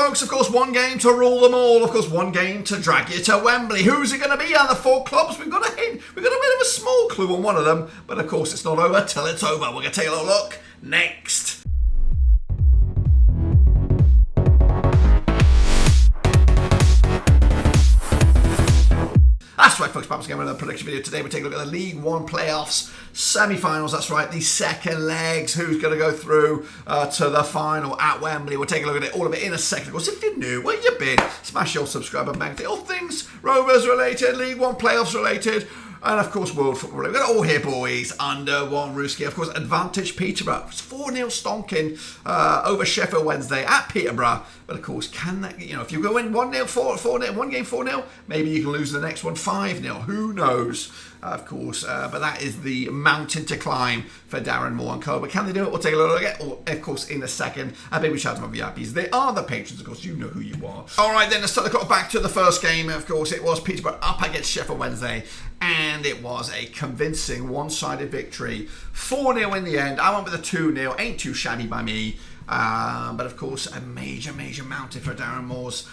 folks. Of course, one game to rule them all. Of course, one game to drag you to Wembley. Who's it going to be out of the four clubs? We've got a hint. We've got a bit of a small clue on one of them. But of course, it's not over till it's over. We're going to take a little look next. That's right, folks. Perhaps again with a prediction video today. We take a look at the League One playoffs semi-finals. That's right, the second legs. Who's going to go through to the final at Wembley? We'll take a look at it, all of it in a second. Of course, if you're new, where you been? Smash your subscribe button. All things Rovers related, League One playoffs related. And of course, World Football. We've got it all here, boys, under one Rooski. Of course, advantage Peterborough. It's 4-0 stonking over Sheffield Wednesday at Peterborough. But of course, can that, if you go in 1-0, 4-0, one game 4-0, maybe you can lose the next one 5-0. Who knows? Of course, but that is the mountain to climb for Darren Moore and co. But can they do it? We'll take a look at it, of course, in a second. A big shout out to my VIPs. They are the patrons, of course. You know who you are. All right, then, let's start the clock back to the first game. Of course, it was Peterborough up against Sheffield Wednesday. And it was a convincing one-sided victory. 4-0 in the end. I went with a 2-0. Ain't too shabby by me. But of course, a major mountain for Darren Moore's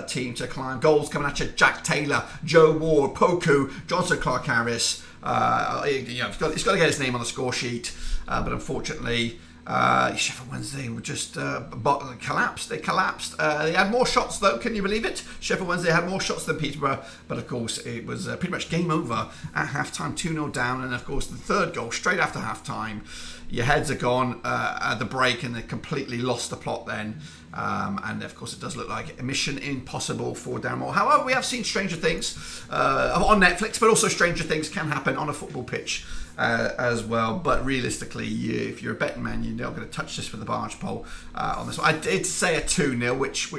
team to climb. Goals coming at you: Jack Taylor, Joe Ward, Poku, Johnson Clark Harris. He's got to get his name on the score sheet. But unfortunately, Sheffield Wednesday were just collapsed. They collapsed. They had more shots, though. Can you believe it? Sheffield Wednesday had more shots than Peterborough. But of course, it was pretty much game over at half-time, 2-0 down. And of course, the third goal straight after half-time. Your heads are gone at the break, and they completely lost the plot then. And of course, it does look like a mission impossible for Darren Moore. However, we have seen stranger things on Netflix, but also stranger things can happen on a football pitch as well. But realistically, if you're a betting man, you're not going to touch this with the barge pole on this one. I did say a 2-0, which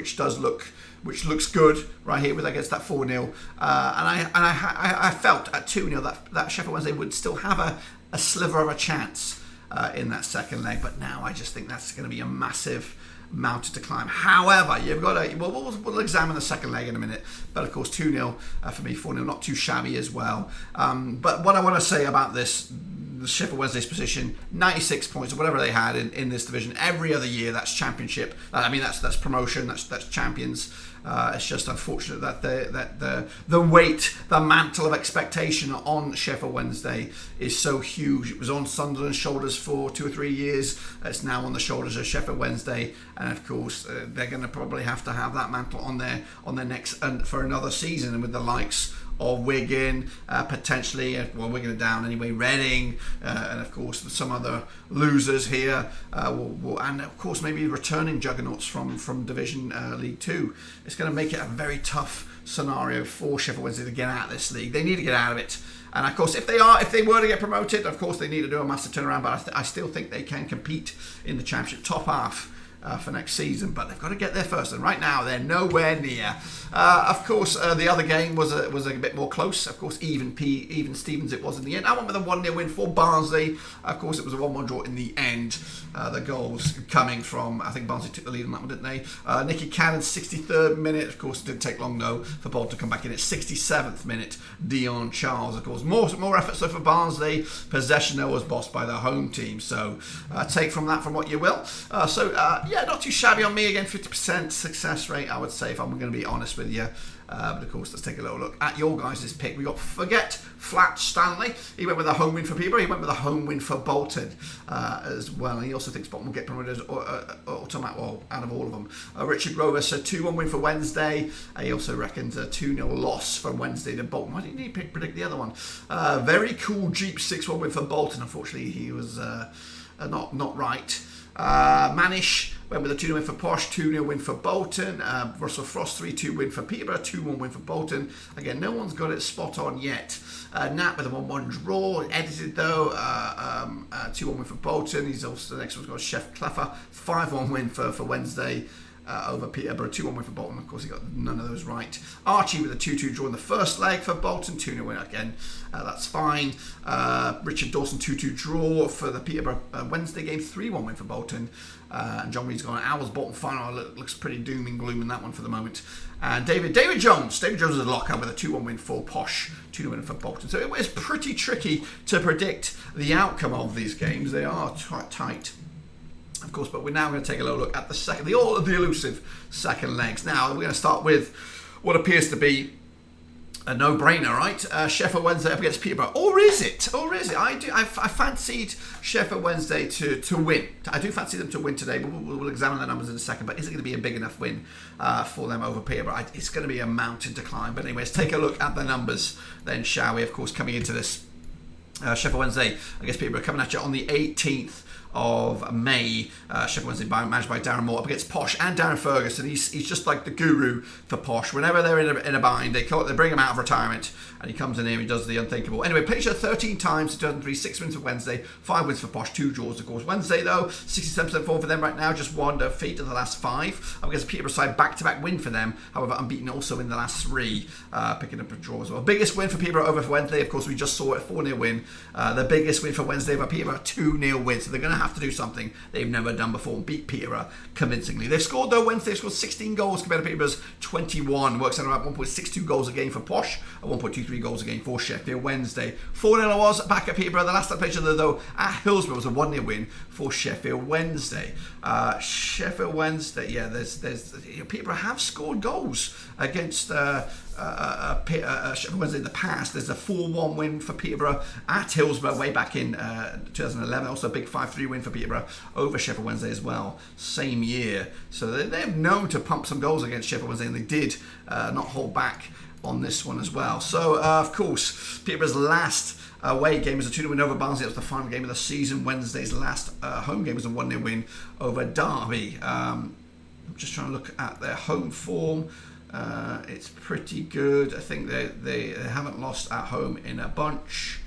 looks good right here with against that 4-0. And I felt at 2-0 that Sheffield Wednesday would still have a sliver of a chance in that second leg, but now I just think that's going to be a massive mountain to climb. However, you've got to, we'll examine the second leg in a minute, but of course 2-0 for me, 4-0, not too shabby as well. But what I want to say about this, the Sheffield Wednesday's position, 96 points or whatever they had in this division. Every other year, that's championship. That's promotion. That's champions. It's just unfortunate that the weight, the mantle of expectation on Sheffield Wednesday is so huge. It was on Sunderland's shoulders for 2 or 3 years. It's now on the shoulders of Sheffield Wednesday, and of course they're going to probably have to have that mantle on their necks and for another season, and with the likes of Wigan, potentially, Wigan are down anyway, Reading, and of course some other losers here, and of course maybe returning juggernauts from Division League 2. It's going to make it a very tough scenario for Sheffield Wednesday to get out of this league. They need to get out of it. And of course, if they were to get promoted, of course they need to do a massive turnaround, but I still think they can compete in the Championship top half for next season, but they've got to get there first, and right now they're nowhere near. Of course, the other game was a bit more close. Of course, even Stevens it was in the end. I went with a 1-0 win for Barnsley. Of course, it was a 1-1 draw in the end. The goals coming from, I think Barnsley took the lead on that one, didn't they? Nicky Cannon's 63rd minute. Of course, it didn't take long though for Bolton to come back in at 67th minute. Dion Charles, of course, more efforts though for Barnsley. Possession though was bossed by the home team. So take from that from what you will. Yeah, not too shabby on me again. 50% success rate, I would say, if I'm going to be honest with you. But of course, let's take a little look at your guys' pick. We got Flat Stanley. He went with a home win for Peterborough. He went with a home win for Bolton as well. And he also thinks Bolton will get promoted out of all of them. Richard Grover said 2-1 win for Wednesday. He also reckons a 2-0 loss from Wednesday to Bolton. Why didn't he predict the other one? Very cool Jeep 6-1 win for Bolton. Unfortunately, he was not right. Manish went with a 2-0 win for Posh, 2-0 win for Bolton. Russell Frost, 3-2 win for Peterborough, 2-1 win for Bolton. Again, no one's got it spot on yet. Nat with a 1-1 draw, edited though, 2-1 win for Bolton. He's also, the next one's got Chef Cleffer, 5-1 win for Wednesday. Over Peterborough, 2-1 win for Bolton. Of course, he got none of those right. Archie with a 2-2 draw in the first leg for Bolton, 2-0 win again. That's fine. Richard Dawson, 2-2 draw for the Peterborough Wednesday game, 3-1 win for Bolton. And John Reed's gone Owls Bolton final. Looks pretty doom and gloom in that one for the moment. And David Jones is a locker with a 2-1 win for Posh, 2-0 win for Bolton. So it was pretty tricky to predict the outcome of these games. They are tight. of course, but we're now going to take a little look at the elusive second legs. Now, we're going to start with what appears to be a no-brainer, right? Sheffield Wednesday up against Peterborough. Or is it? I fancied Sheffield Wednesday to win. I do fancy them to win today, but we'll examine the numbers in a second. But is it going to be a big enough win for them over Peterborough? It's going to be a mountain to climb. But anyway, let's take a look at the numbers then, shall we? Of course, coming into this, Sheffield Wednesday against Peterborough coming at you on the 18th of May. Sheffield Wednesday managed by Darren Moore up against Posh and Darren Ferguson. He's just like the guru for Posh. Whenever they're in a bind, they bring him out of retirement, and he comes in here and he does the unthinkable. Anyway, played 13 times in 2003, 6 wins for Wednesday, 5 wins for Posh, 2 draws, of course. Wednesday, though, 67% form for them right now, just 1 defeat in the last 5. Up against Peterborough side, back-to-back win for them. However, unbeaten also in the last 3, picking up a draw as well. Biggest win for Peterborough over for Wednesday, of course, we just saw it, 4-0 win. The biggest win for Wednesday over Peterborough, 2-0 win. So they're going to have to do something they've never done before and beat Peterborough convincingly. They've scored, though, Wednesday. They've scored 16 goals compared to Peterborough's 21. Works out about 1.62 goals a game for Posh and 1.23 goals a game for Sheffield Wednesday. 4-0 it was back at Peterborough. The last time they played each other, though, at Hillsborough was a 1-0 win for Sheffield Wednesday. Sheffield Wednesday, yeah, Peterborough have scored goals against Sheffield Wednesday in the past. There's a 4-1 win for Peterborough at Hillsborough way back in 2011. Also a big 5-3 win for Peterborough over Sheffield Wednesday as well, same year. So they're known to pump some goals against Sheffield Wednesday, and they did not hold back on this one as well. So, of course, Peterborough's last away game was a 2-0 win over Barnsley. That was the final game of the season. Wednesday's last home game was a 1-0 win over Derby. I'm just trying to look at their home form. It's pretty good. I think they haven't lost at home in a bunch.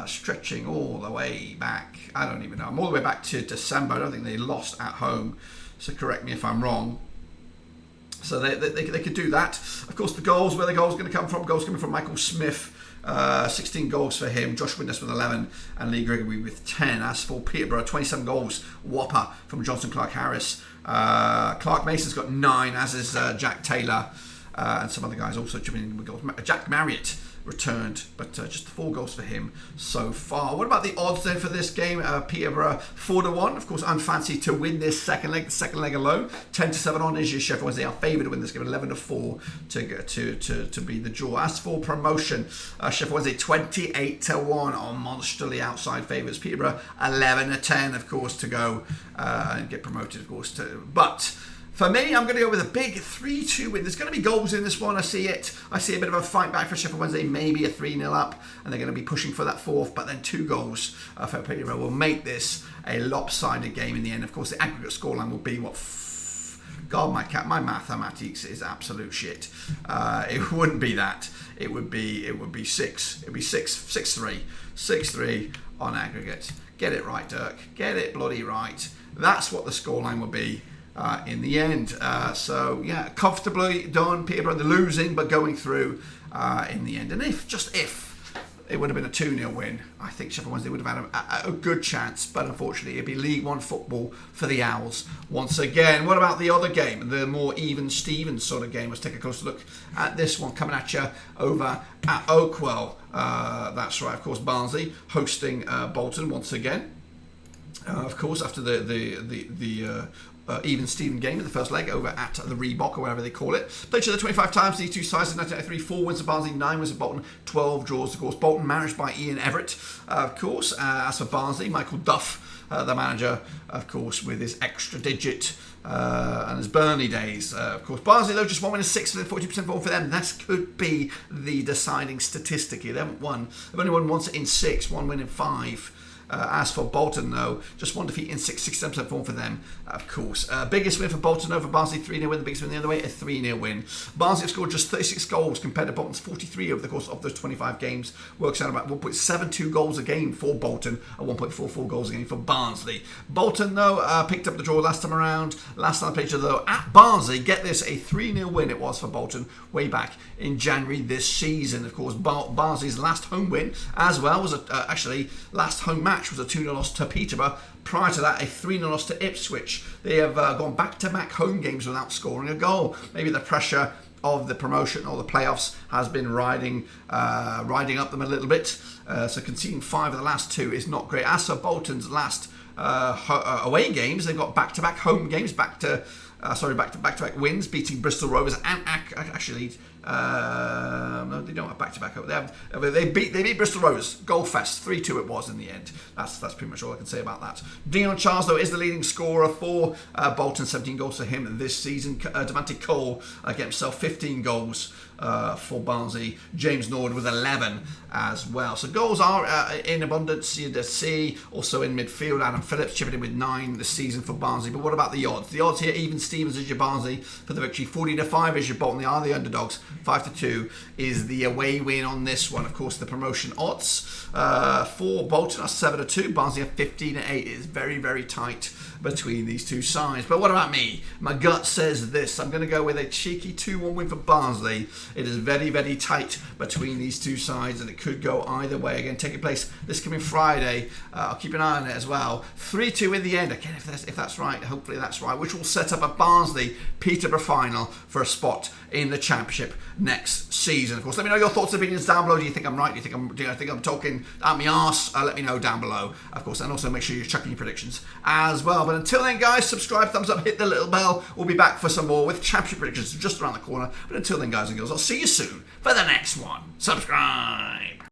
Stretching all the way back. I don't even know. I'm all the way back to December. I don't think they lost at home. So correct me if I'm wrong. So they could do that. Of course, the goals, where the goals going to come from? Goals coming from Michael Smith. 16 goals for him, Josh Witness with 11 and Lee Gregory with 10. As for Peterborough, 27 goals, whopper from Johnson Clark-Harris. Clark Mason's got 9, as is Jack Taylor, and some other guys also chipping in with goals. Jack Marriott returned, but just 4 goals for him so far. What about the odds then for this game? Peterborough 4-1. Of course, unfancy to win this second leg. The second leg alone, 10-7 on is your Sheffield Wednesday. Are favoured to win this game, 11-4 to be the draw. As for promotion, Sheffield Wednesday 28-1 on monstrally outside favourites. Peterborough 11-10, of course, to go and get promoted, of course. But for me, I'm going to go with a big 3-2 win. There's going to be goals in this one. I see it. I see a bit of a fight back for Sheffield Wednesday, maybe a 3-0 up, and they're going to be pushing for that 4th, but then 2 goals for Peterborough will make this a lopsided game in the end. Of course, the aggregate scoreline will be what? God, my mathematics is absolute shit. It wouldn't be that. It would be 6. It'd be 6-3. 6-3 on aggregate. Get it right, Dirk. Get it bloody right. That's what the scoreline will be. In the end. So, yeah, comfortably done. Peterborough, they're losing, but going through in the end. And if it would have been a 2-0 win, I think Sheffield Wednesday would have had a good chance, but unfortunately it'd be League One football for the Owls once again. What about the other game, the more even-Steven sort of game? Let's take a closer look at this one coming at you over at Oakwell. That's right, of course, Barnsley hosting Bolton once again. Of course, after the even Steven game in the first leg over at the Reebok or whatever they call it. Played each other 25 times, these two sides in 1993, 4 wins for Barnsley, 9 wins for Bolton, 12 draws, of course. Bolton managed by Ian Everett, of course. As for Barnsley, Michael Duff, the manager, of course, with his extra digit and his Burnley days. Of course, Barnsley, though, just 1 win and 6 for 40% form for them. That could be the deciding statistic here. They haven't won. They've only won once in 6, 1 win in 5. As for Bolton, though, just 1 defeat in 67% form for them, of course. Biggest win for Bolton over Barnsley, 3-0 win. The biggest win the other way, a 3-0 win. Barnsley have scored just 36 goals compared to Bolton's 43 over the course of those 25 games. Works out about 1.72 goals a game for Bolton and 1.44 goals a game for Barnsley. Bolton, though, picked up the draw last time around. Last time they played each other, though, at Barnsley. Get this, a 3-0 win it was for Bolton way back in January this season. Of course, Barnsley's last home win as well was actually last home match was a 2-0 loss to Peterborough. Prior to that, a 3-0 loss to Ipswich. They have gone back-to-back home games without scoring a goal. Maybe the pressure of the promotion or the playoffs has been riding up them a little bit. So conceding 5 of the last 2 is not great. As for Bolton's last away games. They've got back-to-back home games, back-to-back wins, beating Bristol Rovers and actually. No, they don't have back-to-back. They beat Bristol Rovers. Goal fest 3-2 it was in the end. That's pretty much all I can say about that. Dion Charles though is the leading scorer for Bolton. 17 goals for him this season. Devante Cole get himself 15 goals for Barnsley. James Nord with 11 as well. So goals are in abundance. You see also in midfield. Adam Phillips chipping in with 9 this season for Barnsley. But what about the odds? The odds here: even Stevens is your Barnsley for the victory. 40-5 is your Bolton. They are the underdogs. 5-2 is the away win on this one. Of course, the promotion odds for Bolton are 7-2. Barnsley are 15-8. It is very, very tight between these two sides. But what about me? My gut says this. I'm going to go with a cheeky 2-1 win for Barnsley. It is very, very tight between these two sides, and it could go either way. Again, taking place this coming Friday. I'll keep an eye on it as well. 3-2 in the end. Again, if that's right, hopefully that's right, which will set up a Barnsley Peterborough final for a spot in the Championship next season. Of course, let me know your thoughts and opinions down below. Do you think I'm right? Do you think I'm talking out my arse? Let me know down below, of course, and also make sure you're checking your predictions as well. But until then, guys, subscribe, thumbs up, hit the little bell. We'll be back for some more with Championship predictions just around the corner. But until then, guys and girls, I'll see you soon for the next one. Subscribe.